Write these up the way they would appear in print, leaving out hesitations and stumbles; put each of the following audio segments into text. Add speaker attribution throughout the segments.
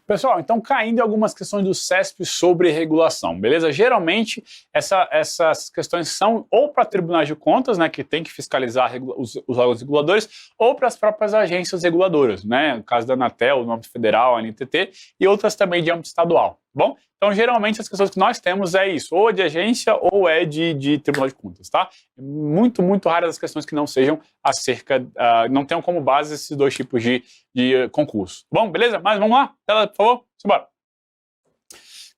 Speaker 1: Pessoal, então caindo em algumas questões do CESP sobre regulação, beleza? Geralmente essas questões são ou para tribunais de contas, né, que tem que fiscalizar os órgãos reguladores, ou para as próprias agências reguladoras, né, no caso da Anatel, o âmbito federal, a ANTT, e outras também de âmbito estadual, bom? Então, geralmente, as questões que nós temos é isso, ou de agência ou é de tribunal de contas, tá? Muito raras as questões que não sejam acerca, não tenham como base esses dois tipos de concurso. Bom, beleza? Mas vamos lá? Tela, por favor, simbora.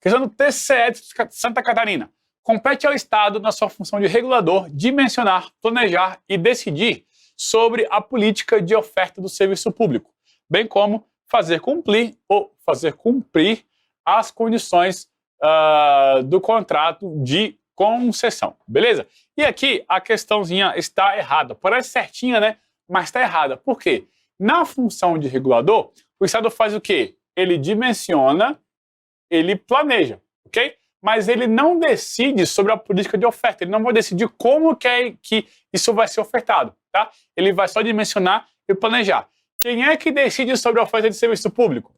Speaker 1: Questão do TCE de Santa Catarina. Compete ao Estado, na sua função de regulador, dimensionar, planejar e decidir sobre a política de oferta do serviço público, bem como fazer cumprir as condições do contrato de concessão, beleza? E aqui a questãozinha está errada. Parece certinha, né? Mas está errada. Por quê? Na função de regulador, o Estado faz o quê? Ele dimensiona, ele planeja, ok? Mas ele não decide sobre a política de oferta. Ele não vai decidir como que isso vai ser ofertado, tá? Ele vai só dimensionar e planejar. Quem é que decide sobre a oferta de serviço público?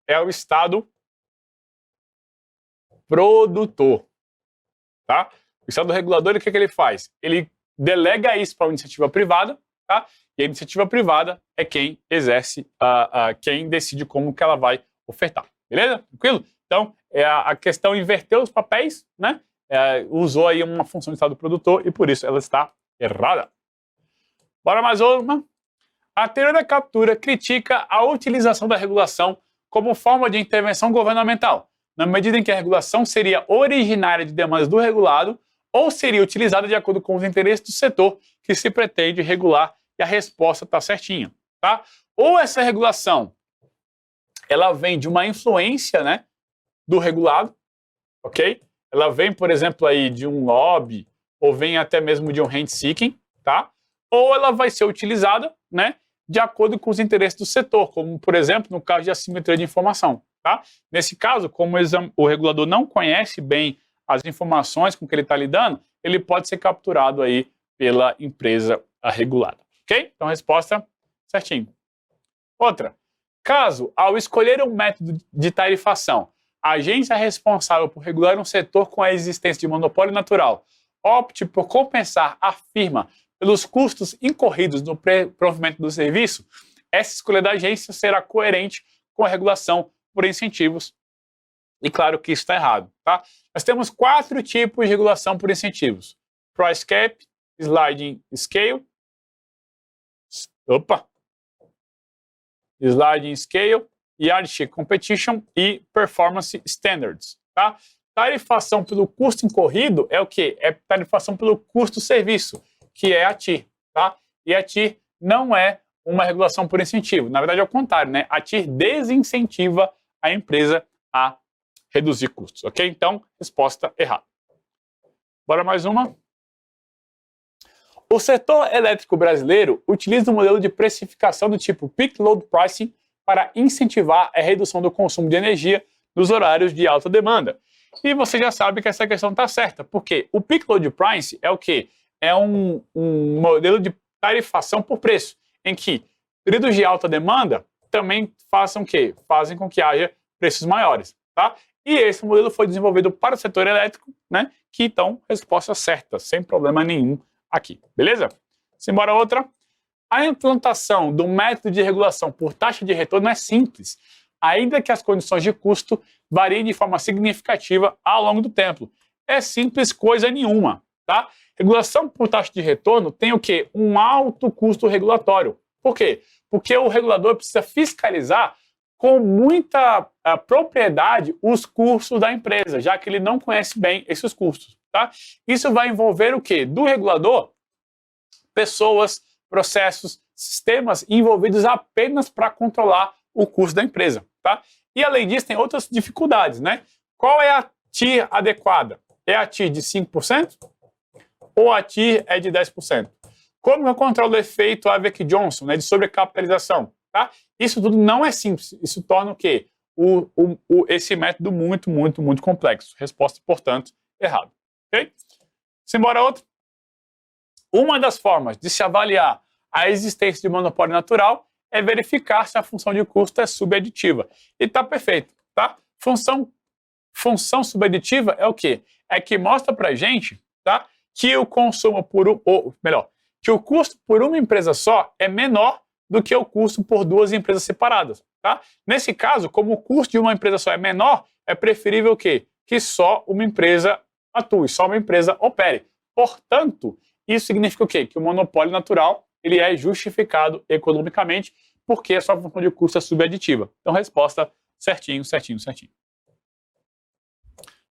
Speaker 1: É o Estado produtor, tá? O Estado regulador, o que ele faz? Ele delega isso para a iniciativa privada, tá? E a iniciativa privada é quem exerce, quem decide como que ela vai ofertar, beleza? Tranquilo? Então, a questão inverteu os papéis, né? Usou aí uma função de Estado produtor e por isso ela está errada. Bora mais uma. A teoria da captura critica a utilização da regulação como forma de intervenção governamental, na medida em que a regulação seria originária de demandas do regulado ou seria utilizada de acordo com os interesses do setor que se pretende regular, e a resposta está certinha, tá? Ou essa regulação, ela vem de uma influência, né, do regulado, ok? Ela vem, por exemplo, aí de um lobby, ou vem até mesmo de um rent-seeking, tá? Ou ela vai ser utilizada, né, de acordo com os interesses do setor, como, por exemplo, no caso de assimetria de informação. Tá? Nesse caso, como o regulador não conhece bem as informações com que ele está lidando, ele pode ser capturado aí pela empresa regulada. Ok? Então, resposta certinho. Outra. Caso, ao escolher um método de tarifação, a agência responsável por regular um setor com a existência de monopólio natural opte por compensar a firma pelos custos incorridos no provimento do serviço, essa escolha da agência será coerente com a regulação por incentivos. E claro que isso está errado, tá? Nós temos 4 tipos de regulação por incentivos: Price Cap, Sliding Scale, Sliding Scale, Yardstick Competition e Performance Standards, tá? Tarifação pelo custo incorrido é o quê? É tarifação pelo custo do serviço, que é a TIR, tá? E a TIR não é uma regulação por incentivo. Na verdade, é o contrário, né? A TIR desincentiva a empresa a reduzir custos, ok? Então, resposta errada. Bora mais uma. O setor elétrico brasileiro utiliza um modelo de precificação do tipo Peak Load Pricing para incentivar a redução do consumo de energia nos horários de alta demanda. E você já sabe que essa questão está certa, porque o Peak Load Pricing é o quê? É um modelo de tarifação por preço, em que períodos de alta demanda também fazem com que haja preços maiores, tá? E esse modelo foi desenvolvido para o setor elétrico, né? Que então, resposta certa, sem problema nenhum aqui, beleza? Simbora outra. A implantação do método de regulação por taxa de retorno é simples, ainda que as condições de custo variem de forma significativa ao longo do tempo. É simples coisa nenhuma, tá? Regulação por taxa de retorno tem o quê? Um alto custo regulatório. Por quê? Porque o regulador precisa fiscalizar com muita propriedade os custos da empresa, já que ele não conhece bem esses custos, tá? Isso vai envolver o quê? Do regulador, pessoas, processos, sistemas envolvidos apenas para controlar o custo da empresa, tá? E além disso, tem outras dificuldades, né? Qual é a TIR adequada? É a TIR de 5% ou a TIR é de 10%? Como eu controlo o efeito Aveck-Johnson, né, de sobrecapitalização? Tá? Isso tudo não é simples. Isso torna o quê? Esse método muito complexo. Resposta, portanto, errada. Ok? Simbora outra. Uma das formas de se avaliar a existência de monopólio natural é verificar se a função de custo é subaditiva. E tá perfeito, tá? Função subaditiva é o quê? É que mostra pra gente, tá, que o consumo que o custo por uma empresa só é menor do que o custo por duas empresas separadas, tá? Nesse caso, como o custo de uma empresa só é menor, é preferível o quê? Que só uma empresa atue, só uma empresa opere. Portanto, isso significa o quê? Que o monopólio natural ele é justificado economicamente porque a sua função de custo é subaditiva. Então, resposta certinho.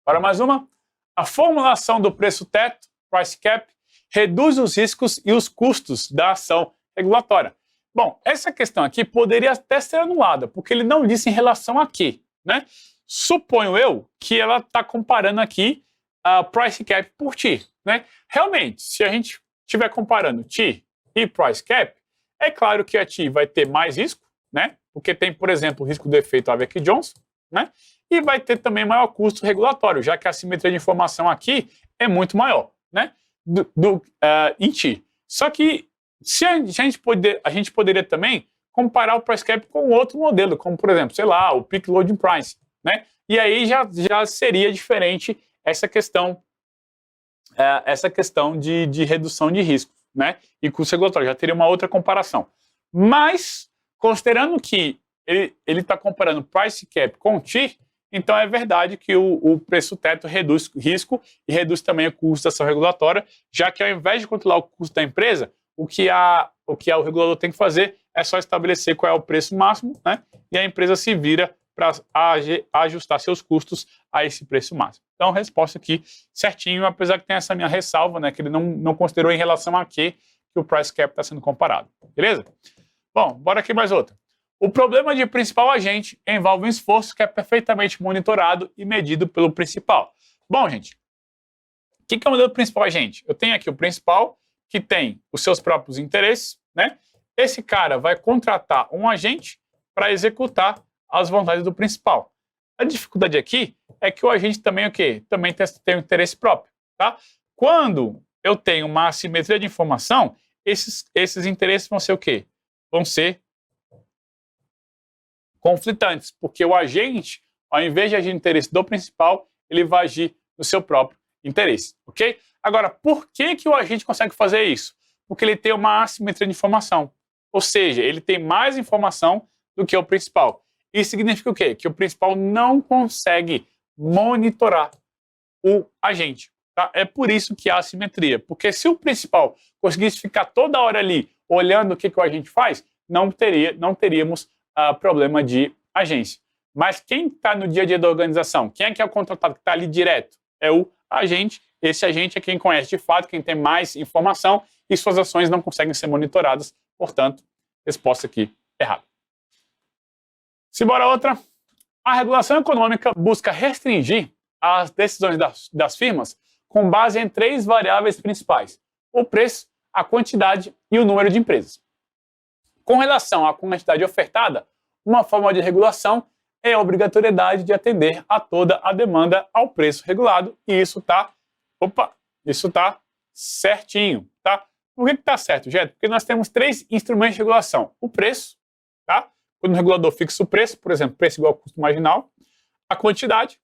Speaker 1: Para mais uma. A formulação do preço teto, price cap, reduz os riscos e os custos da ação regulatória. Bom, essa questão aqui poderia até ser anulada, porque ele não disse em relação a quê, né? Suponho eu que ela está comparando aqui a price cap por TIR, né? Realmente, se a gente estiver comparando TIR e price cap, é claro que a TIR vai ter mais risco, né? Porque tem, por exemplo, o risco do efeito Aveck-Johnson, né? E vai ter também maior custo regulatório, já que a simetria de informação aqui é muito maior, né? Em TIR. Só que a gente poderia também comparar o price cap com outro modelo, como, por exemplo, sei lá, o peak loading price, né? E aí já seria diferente essa questão de redução de risco, né? E custo regulatório, já teria uma outra comparação. Mas, considerando que ele está comparando price cap com TIR, então é verdade que o preço teto reduz risco e reduz também o custo da ação regulatória, já que ao invés de controlar o custo da empresa, o que o regulador tem que fazer é só estabelecer qual é o preço máximo, né? E a empresa se vira para ajustar seus custos a esse preço máximo. Então, resposta aqui certinho, apesar que tem essa minha ressalva, né? Que ele não considerou em relação a que o price cap está sendo comparado. Beleza? Bom, bora aqui mais outra. O problema de principal agente envolve um esforço que é perfeitamente monitorado e medido pelo principal. Bom, gente, o que é o modelo do principal agente? Eu tenho aqui o principal, que tem os seus próprios interesses, né? Esse cara vai contratar um agente para executar as vontades do principal. A dificuldade aqui é que o agente também também tem um interesse próprio, tá? Quando eu tenho uma assimetria de informação, esses interesses vão ser o quê? Vão ser conflitantes, porque o agente, ao invés de agir no interesse do principal, ele vai agir no seu próprio interesse, ok? Agora, por que o agente consegue fazer isso? Porque ele tem uma assimetria de informação, ou seja, ele tem mais informação do que o principal. Isso significa o quê? Que o principal não consegue monitorar o agente, tá? É por isso que há assimetria, porque se o principal conseguisse ficar toda hora ali olhando o que o agente faz, não teríamos problema de agência. Mas quem está no dia a dia da organização? Quem é o contratado que está ali direto? É o agente. Esse agente é quem conhece de fato, quem tem mais informação e suas ações não conseguem ser monitoradas. Portanto, resposta aqui errada. Simbora outra. A regulação econômica busca restringir as decisões das firmas com base em 3 variáveis principais: o preço, a quantidade e o número de empresas. Com relação à quantidade ofertada, uma forma de regulação é a obrigatoriedade de atender a toda a demanda ao preço regulado, e isso está certinho, tá? Por que está certo, Jeto? Porque nós temos 3 instrumentos de regulação: o preço, tá? Quando o regulador fixa o preço, por exemplo, preço igual ao custo marginal; a quantidade,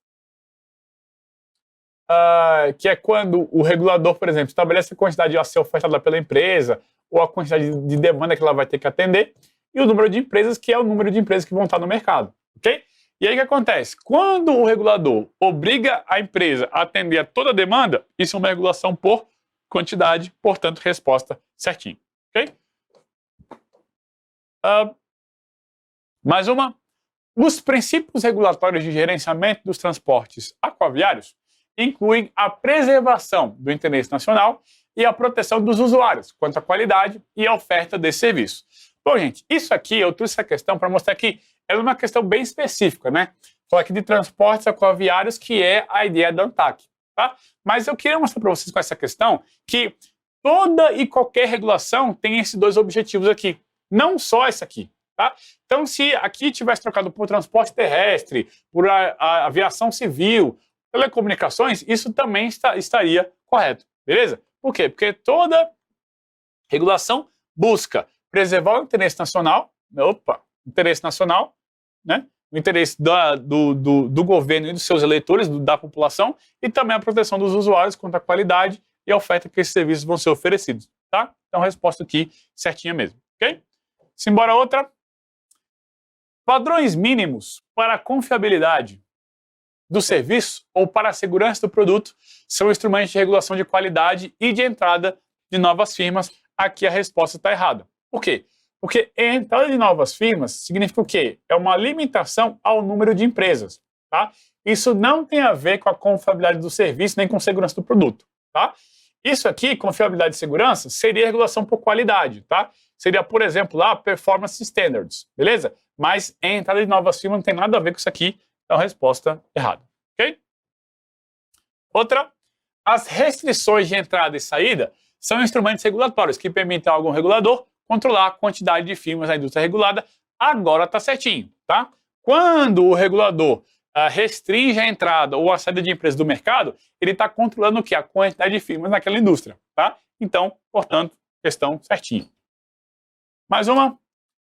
Speaker 1: que é quando o regulador, por exemplo, estabelece a quantidade a ser ofertada pela empresa ou a quantidade de demanda que ela vai ter que atender; e o número de empresas, que é o número de empresas que vão estar no mercado, ok? E aí o que acontece? Quando o regulador obriga a empresa a atender a toda a demanda, isso é uma regulação por quantidade, portanto, resposta certinho, ok? Mais uma. Os princípios regulatórios de gerenciamento dos transportes aquaviários incluem a preservação do interesse nacional e a proteção dos usuários quanto à qualidade e à oferta desse serviço. Bom, gente, isso aqui, eu trouxe essa questão para mostrar que ela é uma questão bem específica, né? Falar aqui de transportes aquaviários, que é a ideia da ANTAQ, tá? Mas eu queria mostrar para vocês com essa questão que toda e qualquer regulação tem esses 2 objetivos aqui, não só essa aqui, tá? Então, se aqui tivesse trocado por transporte terrestre, por a aviação civil, telecomunicações, isso também estaria correto, beleza? Por quê? Porque toda regulação busca preservar o interesse nacional, interesse nacional, né? O interesse do governo e dos seus eleitores, da população, e também a proteção dos usuários contra a qualidade e a oferta que esses serviços vão ser oferecidos, tá? Então, a resposta aqui certinha mesmo, ok? Simbora outra. Padrões mínimos para a confiabilidade do serviço ou para a segurança do produto são instrumentos de regulação de qualidade e de entrada de novas firmas. Aqui a resposta está errada. Por quê? Porque a entrada de novas firmas significa o quê? É uma limitação ao número de empresas, tá? Isso não tem a ver com a confiabilidade do serviço nem com segurança do produto, tá? Isso aqui, confiabilidade e segurança, seria regulação por qualidade, tá? Seria, por exemplo, lá, performance standards, beleza? Mas a entrada de novas firmas não tem nada a ver com isso aqui, então resposta errada, ok? Outra, as restrições de entrada e saída são instrumentos regulatórios que permitem a algum regulador controlar a quantidade de firmas na indústria regulada. Agora tá certinho, tá? Quando o regulador restringe a entrada ou a saída de empresas do mercado, ele está controlando o quê? A quantidade de firmas naquela indústria, tá? Então, portanto, questão certinha. Mais uma.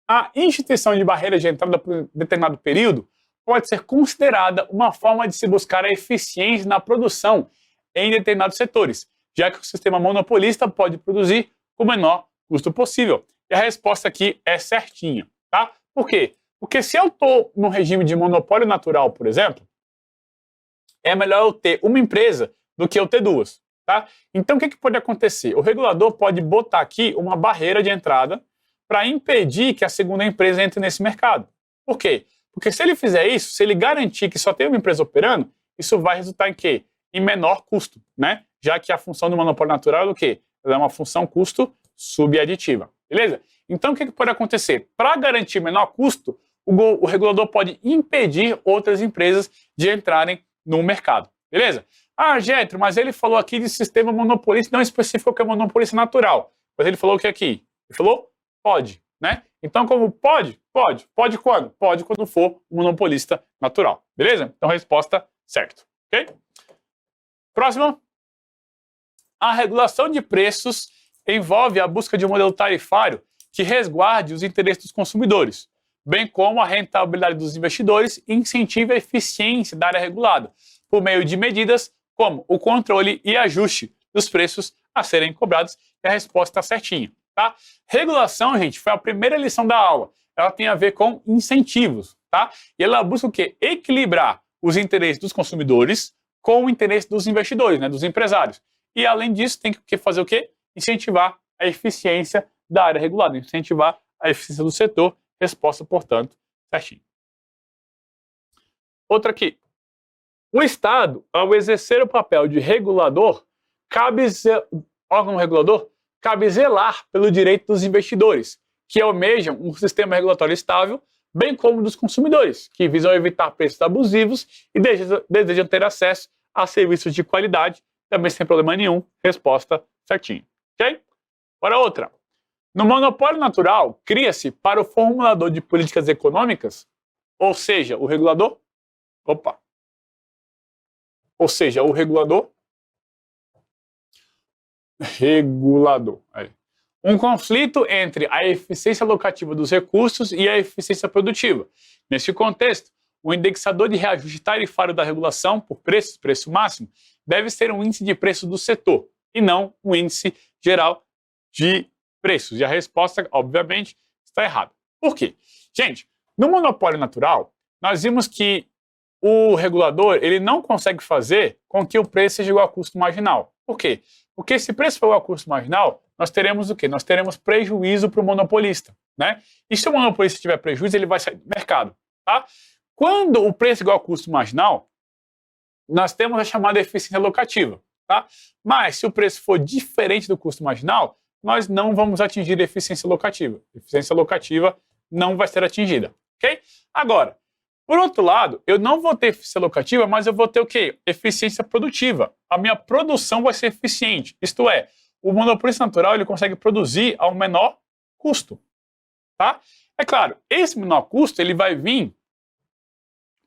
Speaker 1: A instituição de barreiras de entrada por determinado período pode ser considerada uma forma de se buscar a eficiência na produção em determinados setores, já que o sistema monopolista pode produzir com o menor custo possível. E a resposta aqui é certinha, tá? Por quê? Porque se eu estou no regime de monopólio natural, por exemplo, é melhor eu ter uma empresa do que eu ter duas, tá? Então, o que pode acontecer? O regulador pode botar aqui uma barreira de entrada para impedir que a segunda empresa entre nesse mercado. Por quê? Porque se ele fizer isso, se ele garantir que só tem uma empresa operando, isso vai resultar em quê? Em menor custo, né? Já que a função do monopólio natural é o quê? Ela é uma função custo subaditiva, beleza? Então, o que pode acontecer? Para garantir menor custo, o regulador pode impedir outras empresas de entrarem no mercado, beleza? Ah, Getro, mas ele falou aqui de sistema monopolista, não especificou que é monopolista natural. Mas ele falou o que aqui? Ele falou pode, né? Então, como pode? Pode. Pode quando? Pode quando for um monopolista natural, beleza? Então, resposta certa, ok? Próxima. A regulação de preços envolve a busca de um modelo tarifário que resguarde os interesses dos consumidores, bem como a rentabilidade dos investidores e incentive a eficiência da área regulada, por meio de medidas como o controle e ajuste dos preços a serem cobrados. E a resposta está certinha, tá? Regulação, gente, foi a primeira lição da aula. Ela tem a ver com incentivos, tá? E ela busca o quê? Equilibrar os interesses dos consumidores com o interesse dos investidores, né, dos empresários. E, além disso, tem que fazer o quê? Incentivar a eficiência da área regulada, incentivar a eficiência do setor. Resposta, portanto, certinho. Outra aqui. O Estado, ao exercer o papel de regulador, órgão regulador, cabe zelar pelo direito dos investidores, que almejam um sistema regulatório estável, bem como dos consumidores, que visam evitar preços abusivos e desejam ter acesso a serviços de qualidade, também sem problema nenhum. Resposta certinha. Ok? Bora outra. No monopólio natural, cria-se para o formulador de políticas econômicas, ou seja, o regulador, um conflito entre a eficiência alocativa dos recursos e a eficiência produtiva. Neste contexto, o indexador de reajuste tarifário da regulação por preços, preço máximo, deve ser um índice de preço do setor, e não um índice geral de preços. E a resposta, obviamente, está errada. Por quê? Gente, no monopólio natural, nós vimos que o regulador ele não consegue fazer com que o preço seja igual ao custo marginal. Por quê? Porque se o preço for igual ao custo marginal, nós teremos o quê? Nós teremos prejuízo para o monopolista, né? E se o monopolista tiver prejuízo, ele vai sair do mercado, tá? Quando o preço é igual ao custo marginal, nós temos a chamada eficiência alocativa, tá? Mas se o preço for diferente do custo marginal, nós não vamos atingir a eficiência alocativa. A eficiência alocativa não vai ser atingida, ok? Agora, por outro lado, eu não vou ter eficiência alocativa, mas eu vou ter o quê? Eficiência produtiva. A minha produção vai ser eficiente. Isto é, o monopolista natural ele consegue produzir ao menor custo, tá? É claro, esse menor custo ele vai vir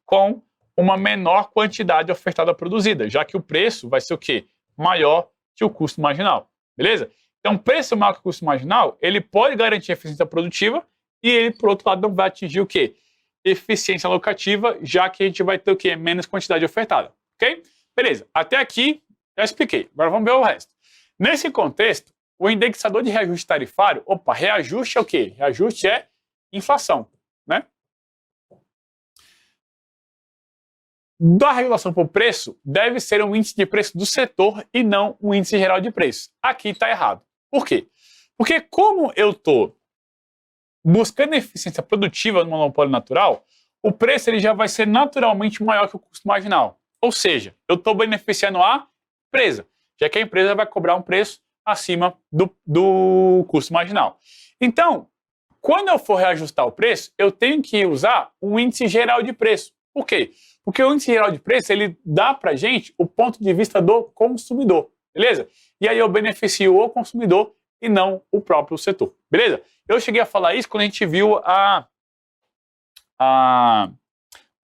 Speaker 1: com uma menor quantidade ofertada produzida, já que o preço vai ser o quê? Maior que o custo marginal, beleza? Então, preço maior que o custo marginal, ele pode garantir eficiência produtiva e ele, por outro lado, não vai atingir o quê? Eficiência alocativa, já que a gente vai ter o quê? Menos quantidade ofertada, ok? Beleza, até aqui já expliquei, agora vamos ver o resto. Nesse contexto, o indexador de reajuste tarifário, reajuste é o quê? Reajuste é inflação, né? Da regulação por preço, deve ser um índice de preço do setor e não um índice geral de preço. Aqui está errado. Por quê? Porque como eu estou buscando eficiência produtiva no monopólio natural, o preço ele já vai ser naturalmente maior que o custo marginal. Ou seja, eu estou beneficiando a empresa, já que a empresa vai cobrar um preço acima do custo marginal. Então, quando eu for reajustar o preço, eu tenho que usar um índice geral de preço. Por quê? Porque o índice geral de preço, ele dá pra gente o ponto de vista do consumidor, beleza? E aí eu beneficio o consumidor e não o próprio setor, beleza? Eu cheguei a falar isso quando a gente viu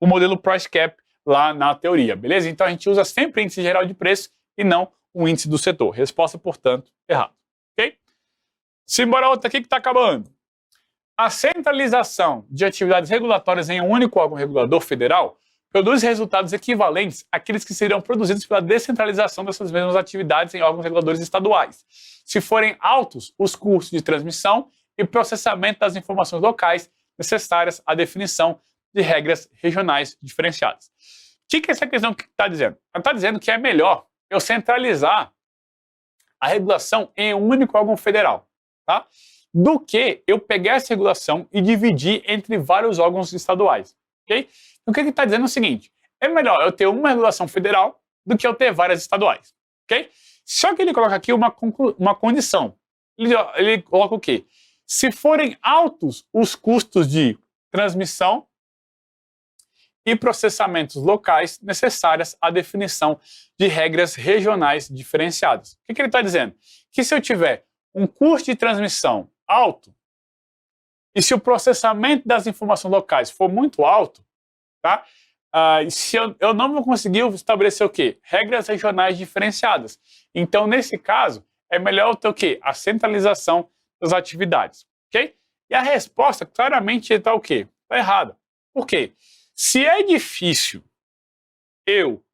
Speaker 1: o modelo Price Cap lá na teoria, beleza? Então a gente usa sempre índice geral de preço e não o índice do setor. Resposta, portanto, errada, ok? Simbora outra aqui que está acabando. A centralização de atividades regulatórias em um único órgão regulador federal produz resultados equivalentes àqueles que serão produzidos pela descentralização dessas mesmas atividades em órgãos reguladores estaduais, se forem altos os custos de transmissão e processamento das informações locais necessárias à definição de regras regionais diferenciadas. O que essa questão está dizendo? Ela está dizendo que é melhor eu centralizar a regulação em um único órgão federal, tá? Do que eu pegar essa regulação e dividir entre vários órgãos estaduais, ok? Então, o que ele está dizendo é o seguinte, é melhor eu ter uma regulação federal do que eu ter várias estaduais, ok? Só que ele coloca aqui uma condição. Ele coloca o quê? Se forem altos os custos de transmissão e processamentos locais necessárias à definição de regras regionais diferenciadas. O que ele está dizendo? Que se eu tiver um custo de transmissão alto, e se o processamento das informações locais for muito alto, tá? Se eu não vou conseguir estabelecer o quê? Regras regionais diferenciadas. Então, nesse caso, é melhor ter o quê? A centralização das atividades, ok? E a resposta, claramente, está o quê? Está errada. Por quê? Se é difícil eu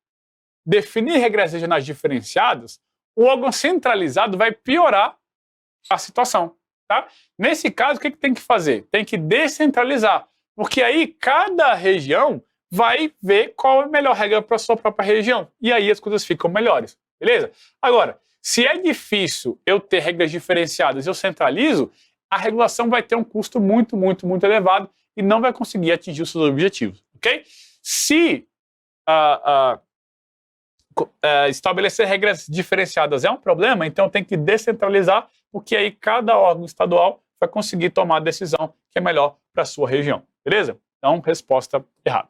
Speaker 1: definir regras regionais diferenciadas, o órgão centralizado vai piorar a situação, tá? Nesse caso, o que tem que fazer? Tem que descentralizar, porque aí cada região vai ver qual é a melhor regra para a sua própria região, e aí as coisas ficam melhores, beleza? Agora, se é difícil eu ter regras diferenciadas e eu centralizo, a regulação vai ter um custo muito, muito, muito elevado e não vai conseguir atingir os seus objetivos, ok? Se estabelecer regras diferenciadas é um problema, então tem que descentralizar, porque aí cada órgão estadual vai conseguir tomar a decisão que é melhor para a sua região, beleza? Então, resposta errada.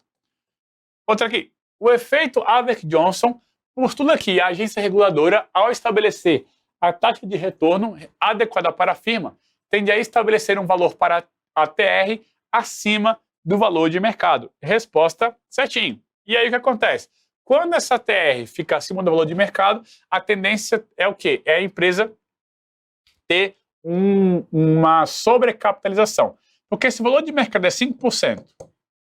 Speaker 1: Outra aqui. O efeito Averitt-Johnson postula que a agência reguladora, ao estabelecer a taxa de retorno adequada para a firma, tende a estabelecer um valor para a TR acima do valor de mercado. Resposta certinho. E aí o que acontece? Quando essa TR fica acima do valor de mercado, a tendência é o quê? É a empresa ter uma sobrecapitalização. Porque se o valor de mercado é 5%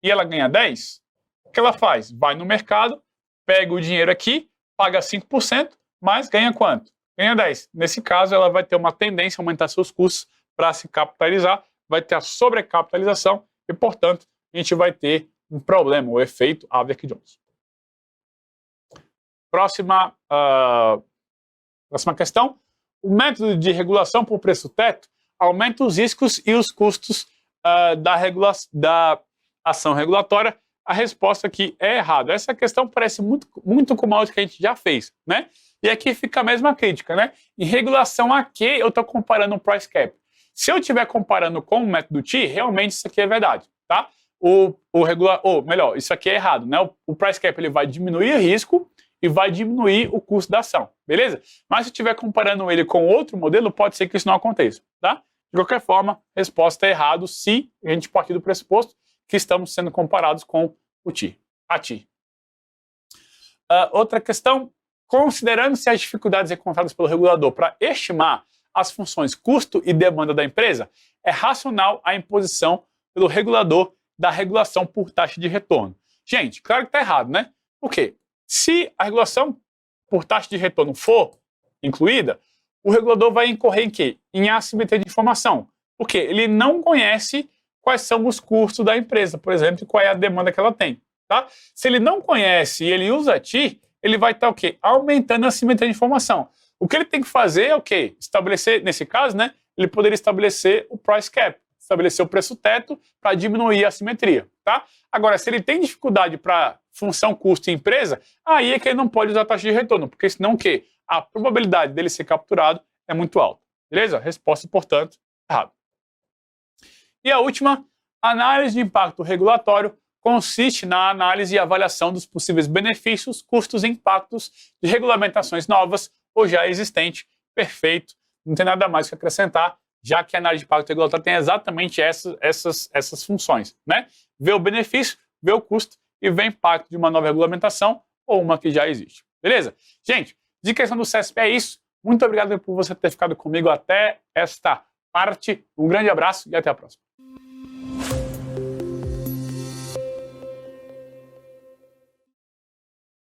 Speaker 1: e ela ganha 10%, o que ela faz? Vai no mercado, pega o dinheiro aqui, paga 5%, mas ganha quanto? Ganha 10%. Nesse caso, ela vai ter uma tendência a aumentar seus custos para se capitalizar, vai ter a sobrecapitalização e, portanto, a gente vai ter um problema, o efeito Averitt-Johnson. Próxima questão. O método de regulação por preço teto aumenta os riscos e os custos da ação regulatória. A resposta aqui é errada. Essa questão parece muito com uma outra que a gente já fez, né? E aqui fica a mesma crítica, né? Em regulação a que eu estou comparando o price cap? Se eu estiver comparando com o método TI, realmente isso aqui é verdade, tá? Melhor, isso aqui é errado, né? O price cap ele vai diminuir o risco e vai diminuir o custo da ação, beleza? Mas se eu estiver comparando ele com outro modelo, pode ser que isso não aconteça, tá? De qualquer forma, resposta é errado se a gente partir do pressuposto que estamos sendo comparados com o TI, a TI. Outra questão, considerando-se as dificuldades encontradas pelo regulador para estimar as funções custo e demanda da empresa, é racional a imposição pelo regulador da regulação por taxa de retorno. Gente, claro que está errado, né? Por quê? Se a regulação por taxa de retorno for incluída, o regulador vai incorrer em quê? Em assimetria de informação. Porque ele não conhece quais são os custos da empresa, por exemplo, e qual é a demanda que ela tem. Tá? Se ele não conhece e ele usa a TIR, ele vai estar o quê? Aumentando a assimetria de informação. O que ele tem que fazer é o quê? Estabelecer, nesse caso, né? Ele poderia estabelecer o price cap, estabelecer o preço teto para diminuir a assimetria. Tá? Agora, se ele tem dificuldade para função custo e empresa, aí é que ele não pode usar a taxa de retorno, porque senão o quê? A probabilidade dele ser capturado é muito alta. Beleza? Resposta, portanto, errada. E a última, análise de impacto regulatório consiste na análise e avaliação dos possíveis benefícios, custos e impactos de regulamentações novas ou já existentes. Perfeito, não tem nada mais que acrescentar, já que a análise de impacto regulatório tem exatamente essas funções, né? Ver o benefício, ver o custo e ver o impacto de uma nova regulamentação ou uma que já existe. Beleza? Gente, de questão do CESP é isso. Muito obrigado por você ter ficado comigo até esta parte. Um grande abraço e até a próxima.